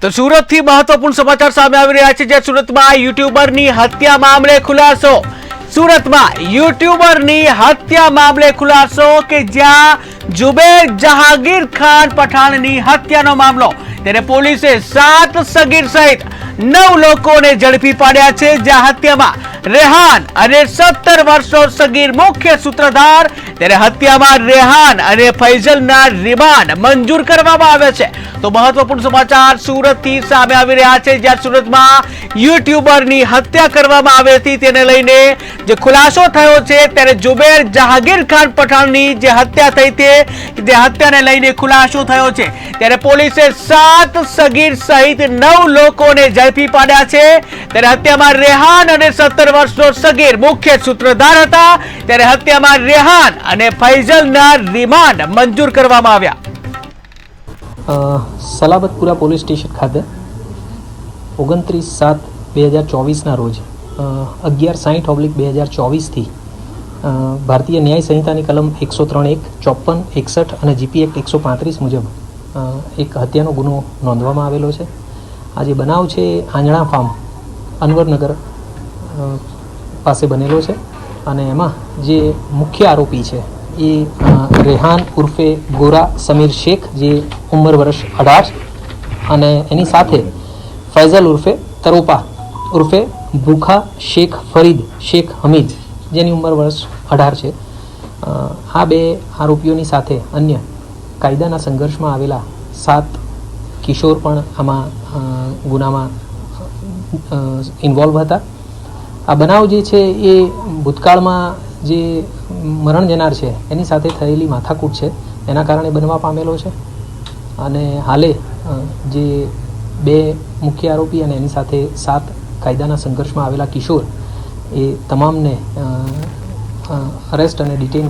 તો સુરતથી મહત્વપૂર્ણ સમાચાર સામે આવી રહ્યા છે, જ્યાં સુરતમાં યુટ્યુબરની હત્યા મામલે ખુલાસો. સુરતમાં યુટ્યુબરની હત્યા મામલે ખુલાસો કે જ્યાં જુબેર જહાંગીર ખાન પઠાણની હત્યાનો મામલો. ત્યારે પોલીસે 7 સગીર સહિત 9 લોકોને ઝડપી પાડ્યા છે, જ્યાં હત્યામાં રેહાન અને 17 વર્ષનો સગીર મુખ્ય સૂત્રધાર. ત્યારે હત્યામાં રેહાન અને ફૈઝલના રિમાન્ડ મંજૂર કરવામાં આવ્યા છે. તો મહત્વપૂર્ણ સમાચાર સુરતથી સામે આવી રહ્યા છે, જ્યાં સુરતમાં યુટ્યુબરની હત્યા કરવામાં આવી હતી તેને લઈને જે ખુલાસો થયો છે. ત્યારે જુબેર જહાંગીર ખાન પઠાણની જે હત્યા થઈ તે હત્યાને લઈને ખુલાસો થયો છે. ત્યારે પોલીસે 7 સગીર સહિત 9 લોકોને ઝડપી પાડ્યા છે. ત્યારે હત્યામાં રેહાન અને 17 વર્ષનો સગીર મુખ્ય સૂત્રધાર હતા. ત્યારે હત્યામાં રેહાન અને ફૈઝલના રિમાન્ડ મંજૂર કરવામાં આવ્યા. સલાબતપુરા પોલીસ સ્ટેશન ખાતે 29/7/2024ના રોજ 11/60/2024થી ભારતીય ન્યાય સંહિતાની કલમ 103(1), 54, 61 અને જીપી એક્ટ 135 મુજબ એક હત્યાનો ગુનો નોંધવામાં આવેલો છે. આ જે બનાવ છે એ આંજણા ફાર્મ અનવરનગર પાસે બનેલો છે અને એમાં જે મુખ્ય આરોપી છે એ રેહાન ઉર્ફે ગોરા સમીર શેખ, જે ઉંમર વર્ષ 18, અને એની સાથે ફૈઝલ ઉર્ફે તરોપા ઉર્ફે ભૂખા શેખ ફરીદ શેખ હમીદ, જેની ઉંમર વર્ષ 18 છે. આ 2 આરોપીઓની સાથે અન્ય કાયદાના સંઘર્ષમાં આવેલા 7 કિશોર પણ આમાં ગુનામાં ઇન્વોલ્વ હતા. આ બનાવ જે છે એ ભૂતકાળમાં જે મરણ જનાર છે એની સાથે થયેલી માથાકૂટ છે એના કારણે બનવા પામેલો છે. અને હાલે જે 2 મુખ્ય આરોપી અને એની સાથે 7 કાયદાના સંઘર્ષમાં આવેલા કિશોર, એ તમામને અરેસ્ટ અને ડિટેન